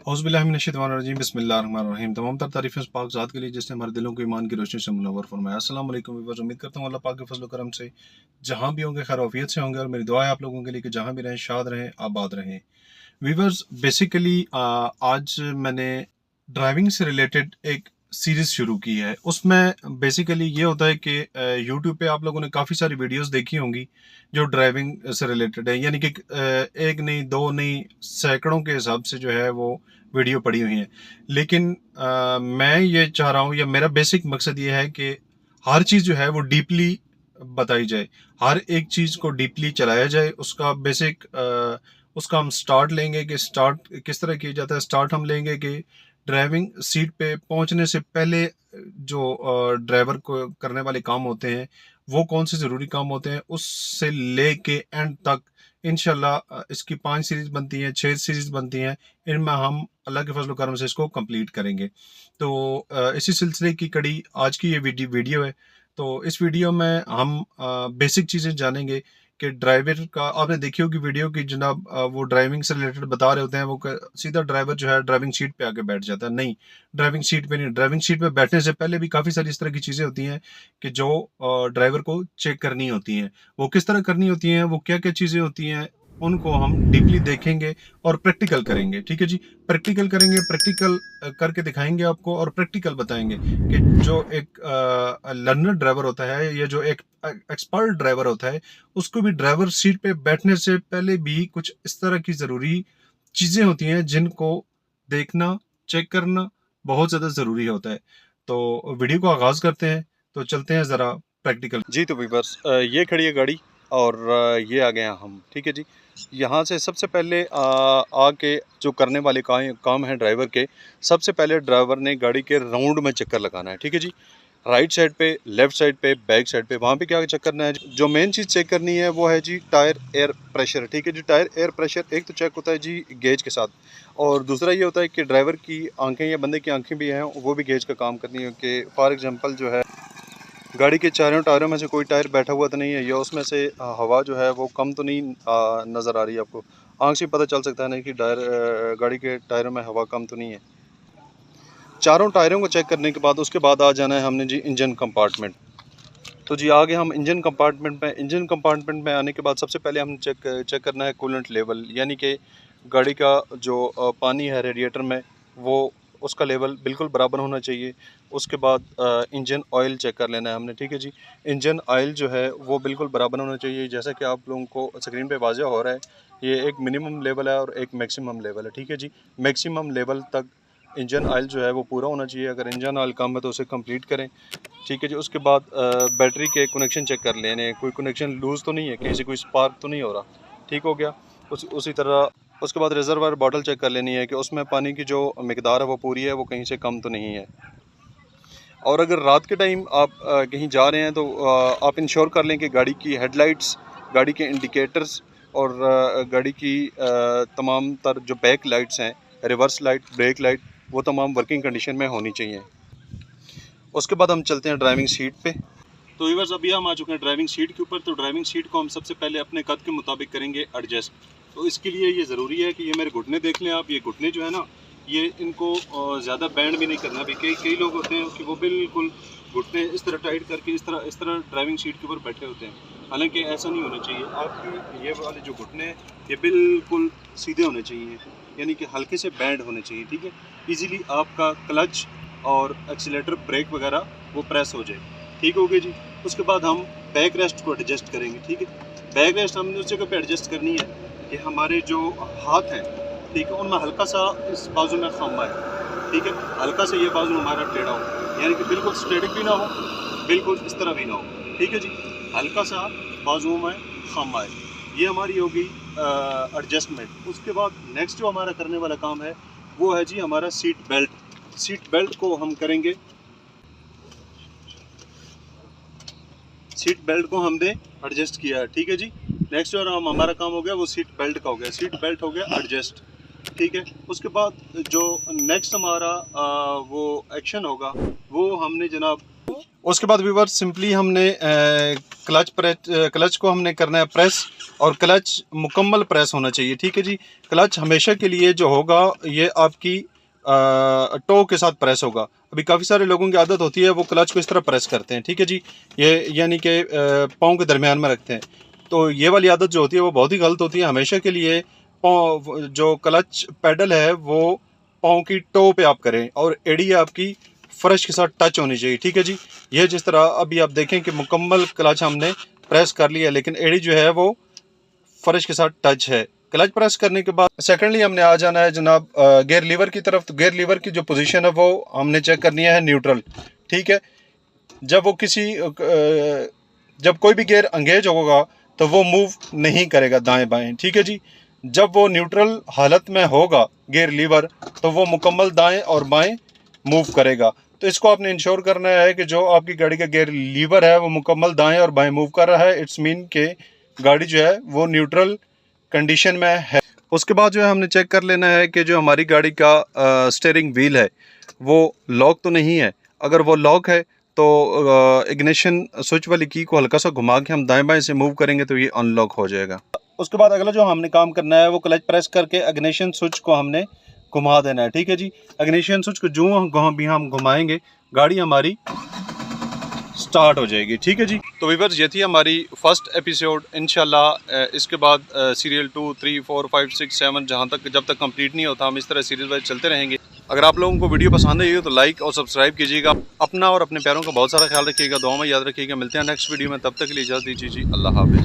औज़ुबिल्लाहिमिनश्शैतानिर्रजीम बिस्मिल्लाहिर्रहमानिर्रहीम। तमाम तर तारीफ़ें उस पाक ज़ात के लिए जिसने हमारे दिलों को ईमान की रोशनी से मुनव्वर फरमाया। अस्सलाम वालेकुम व्यूअर्स, उम्मीद करता हूँ अल्लाह पाक के फज़ल व करम से जहाँ भी होंगे खैर आफियत से होंगे और मेरी दुआ है आप लोगों के लिए कि जहाँ भी रहें शाद रहें, आबाद रहें। व्यूअर्स बेसिकली आज मैंने ड्राइविंग से रिलेटेड एक सीरीज़ शुरू की है। उसमें बेसिकली ये होता है कि यूट्यूब पे आप लोगों ने काफ़ी सारी वीडियोस देखी होंगी जो ड्राइविंग से रिलेटेड है, यानी कि एक नहीं दो नहीं सैकड़ों के हिसाब से जो है वो वीडियो पड़ी हुई हैं। लेकिन मैं ये चाह रहा हूँ या मेरा बेसिक मकसद ये है कि हर चीज़ जो है वो डीपली बताई जाए, हर एक चीज़ को डीपली चलाया जाए। उसका बेसिक उसका हम स्टार्ट लेंगे कि स्टार्ट किस तरह किया जाता है। स्टार्ट हम लेंगे कि ड्राइविंग सीट पे पहुंचने से पहले जो ड्राइवर को करने वाले काम होते हैं वो कौन से ज़रूरी काम होते हैं, उससे लेके एंड तक इंशाल्लाह इसकी 5 सीरीज़ बनती हैं, 6 सीरीज़ बनती हैं। इनमें हम अल्लाह के फज़ल व करम से इसको कंप्लीट करेंगे। तो इसी सिलसिले की कड़ी आज की ये वीडियो है। तो इस वीडियो में हम बेसिक चीज़ें जानेंगे कि ड्राइवर का आपने देखी होगी वीडियो की जनाब, वो ड्राइविंग से रिलेटेड बता रहे होते हैं, वो सीधा ड्राइवर जो है ड्राइविंग सीट पे आके बैठ जाता है। नहीं, ड्राइविंग सीट पे नहीं, ड्राइविंग सीट पे बैठने से पहले भी काफ़ी सारी इस तरह की चीज़ें होती हैं कि जो ड्राइवर को चेक करनी होती हैं। वो किस तरह करनी होती हैं, वो क्या क्या चीज़ें होती हैं, उनको हम डीपली देखेंगे और प्रैक्टिकल करेंगे। ठीक है जी, प्रैक्टिकल करेंगे, प्रैक्टिकल करके दिखाएंगे आपको और प्रैक्टिकल बताएंगे कि जो एक लर्नर ड्राइवर होता है या जो एक एक्सपर्ट ड्राइवर होता है उसको भी ड्राइवर सीट पे बैठने से पहले भी कुछ इस तरह की ज़रूरी चीज़ें होती हैं जिनको देखना, चेक करना बहुत ज़्यादा ज़रूरी होता है। तो वीडियो को आगाज़ करते हैं, तो चलते हैं ज़रा प्रैक्टिकल। जी तो व्यूअर्स, ये खड़ी है गाड़ी और ये आ गए हैं हम। ठीक है जी, यहाँ से सबसे पहले आके जो करने वाले काम है ड्राइवर के, सबसे पहले ड्राइवर ने गाड़ी के राउंड में चक्कर लगाना है। ठीक है जी, राइट साइड पे, लेफ्ट साइड पे, बैक साइड पे, वहाँ पे क्या चेक करना है। जो मेन चीज़ चेक करनी है वो है जी टायर एयर प्रेशर। ठीक है जी, टायर एयर प्रेशर एक तो चेक होता है जी गेज के साथ, और दूसरा ये होता है कि ड्राइवर की आंखें या बंदे की आंखें भी हैं, वो भी गेज का काम करती हैं कि फॉर एग्जांपल जो है गाड़ी के चारों टायरों में से कोई टायर बैठा हुआ तो नहीं है या उसमें से हवा जो है वो कम तो नहीं नज़र आ रही है। आपको आंख से पता चल सकता है ना कि गाड़ी के टायरों में हवा कम तो नहीं है। चारों टायरों को चेक करने के बाद उसके बाद आ जाना है हमने जी इंजन कंपार्टमेंट। तो जी आगे हम इंजन कंपार्टमेंट में आने के बाद सबसे पहले हम चेक करना है कूलेंट लेवल, यानी कि गाड़ी का जो पानी है रेडिएटर में वो उसका लेवल बिल्कुल बराबर होना चाहिए। उसके बाद इंजन ऑयल चेक कर लेना है हमने। ठीक है जी, इंजन ऑयल जो है वो बिल्कुल बराबर होना चाहिए। जैसा कि आप लोगों को स्क्रीन पे वाज़ेह हो रहा है, ये एक मिनिमम लेवल है और एक मैक्सिमम लेवल है। ठीक है जी, मैक्सिमम लेवल तक इंजन ऑयल जो है वो पूरा होना चाहिए। अगर इंजन ऑयल कम है तो उसे कंप्लीट करें। ठीक है जी, उसके बाद बैटरी के कनेक्शन चेक कर लेने, कोई कनेक्शन लूज़ तो नहीं है, कहीं से कोई स्पार्क तो नहीं हो रहा। ठीक हो गया। उसी तरह उसके बाद रिजर्वायर बॉटल चेक कर लेनी है कि उसमें पानी की जो मिकदार है वो पूरी है, वो कहीं से कम तो नहीं है। और अगर रात के टाइम आप कहीं जा रहे हैं तो आप इंश्योर कर लें कि गाड़ी की हेडलाइट्स, गाड़ी के इंडिकेटर्स और गाड़ी की तमाम तर जो बैक लाइट्स हैं, रिवर्स लाइट, ब्रेक लाइट, वो तमाम वर्किंग कंडीशन में होनी चाहिए। उसके बाद हम चलते हैं ड्राइविंग सीट पे। तो व्यूअर्स अभी हम आ चुके हैं ड्राइविंग सीट के ऊपर। तो ड्राइविंग सीट को हम सबसे पहले अपने कद के मुताबिक करेंगे एडजस्ट। तो इसके लिए ये ज़रूरी है कि ये मेरे घुटने देख लें आप। ये घुटने जो है ना, ये इनको ज़्यादा बैंड भी नहीं करना। अभी कई लोग होते हैं कि वो बिल्कुल घुटने इस तरह टाइट करके इस तरह ड्राइविंग सीट के ऊपर बैठे होते हैं। हालांकि ऐसा नहीं होना चाहिए। आपके ये वाले जो घुटने हैं ये बिल्कुल सीधे होने चाहिए, यानी कि हल्के से बैंड होने चाहिए। ठीक है, ईज़िली आपका क्लच और एक्सीलेटर, ब्रेक वगैरह वो प्रेस हो जाए। ठीक हो गया जी। उसके बाद हम बैक रेस्ट को एडजस्ट करेंगे। ठीक है, बैक रेस्ट हमने उस जगह पे एडजस्ट करनी है कि हमारे जो हाथ हैं, ठीक है, उनमें हल्का सा इस बाजू में खम आए। ठीक है, हल्का सा ये बाजू हमारा टेढ़ा हो, यानी कि बिल्कुल स्ट्रेट भी ना हो, बिल्कुल इस तरह भी ना हो। ठीक है जी, हल्का सा बाजुओं में खम आए, ये हमारी होगी एडजस्टमेंट। उसके बाद नेक्स्ट जो हमारा करने वाला काम है वो है जी हमारा सीट बेल्ट। सीट बेल्ट को हम करेंगे, सीट बेल्ट को हमने एडजस्ट किया है। ठीक है जी, नेक्स्ट जो हमारा काम हो गया वो सीट बेल्ट का हो गया। सीट बेल्ट हो गया एडजस्ट। ठीक है, उसके बाद जो नेक्स्ट हमारा वो एक्शन होगा वो हमने जनाब उसके बाद व्यूअर्स सिंपली हमने क्लच को हमने करना है प्रेस, और क्लच मुकम्मल प्रेस होना चाहिए, ठीक है जी। क्लच हमेशा के लिए जो होगा ये आपकी टो के साथ प्रेस होगा। अभी काफ़ी सारे लोगों की आदत होती है वो क्लच को इस तरह प्रेस करते हैं, ठीक है जी, ये यानी कि पाँव के दरमियान में रखते हैं। तो ये वाली आदत जो होती है वो बहुत ही गलत होती है। हमेशा के लिए पाँव जो क्लच पेडल है वो पाँव की टो पे आप करें, और एड़ी आपकी फर्श के साथ टच होनी चाहिए, ठीक है जी। ये जिस तरह अभी आप देखें कि मुकम्मल क्लच हमने प्रेस कर लिया, लेकिन एड़ी जो है वो फर्श के साथ टच है। क्लच प्रेस करने के बाद सेकेंडली हमने आ जाना है जनाब गियर लीवर की तरफ। तो गियर लीवर की जो पोजीशन है वो हमने चेक करनी है न्यूट्रल, ठीक है। जब वो जब कोई भी गियर एंगेज होगा तो वो मूव नहीं करेगा दाएं बाएं, ठीक है जी। जब वो न्यूट्रल हालत में होगा गियर लीवर तो वो मुकम्मल दाएं और बाएं मूव करेगा। तो इसको आपने इंश्योर करना है कि जो आपकी गाड़ी का गियर लीवर है वो मुकम्मल दाएं और बाएं मूव कर रहा है। इट्स मीन के गाड़ी जो है वो न्यूट्रल कंडीशन में है। उसके बाद जो है हमने चेक कर लेना है कि जो हमारी गाड़ी का स्टीयरिंग व्हील है वो लॉक तो नहीं है। अगर वो लॉक है तो इग्निशन स्विच वाली की को हल्का सा घुमा के हम दाएं बाएं से मूव करेंगे तो ये अनलॉक हो जाएगा। उसके बाद अगला जो हमने काम करना है वो क्लच प्रेस करके इग्निशन स्विच को हमने घुमा देना है, ठीक है जी। इग्निशन स्विच को जो भी हम घुमाएंगे गाड़ी हमारी स्टार्ट हो जाएगी, ठीक है जी। तो व्यूअर्स ये थी हमारी फर्स्ट एपिसोड। इंशाल्लाह इसके बाद सीरियल 2, 3, 4, 5, 6, 7 जब तक कंप्लीट नहीं होता हम इस तरह सीरीज वाइज चलते रहेंगे। अगर आप लोगों को वीडियो पसंद आई हो तो लाइक और सब्सक्राइब कीजिएगा। अपना और अपने प्यारों का बहुत सारा ख्याल रखिएगा, दुआ में याद रखिएगा। मिलते हैं नेक्स्ट वीडियो में, तब तक के लिए इजाज़त दीजिए जी, अल्लाह हाफ़िज़।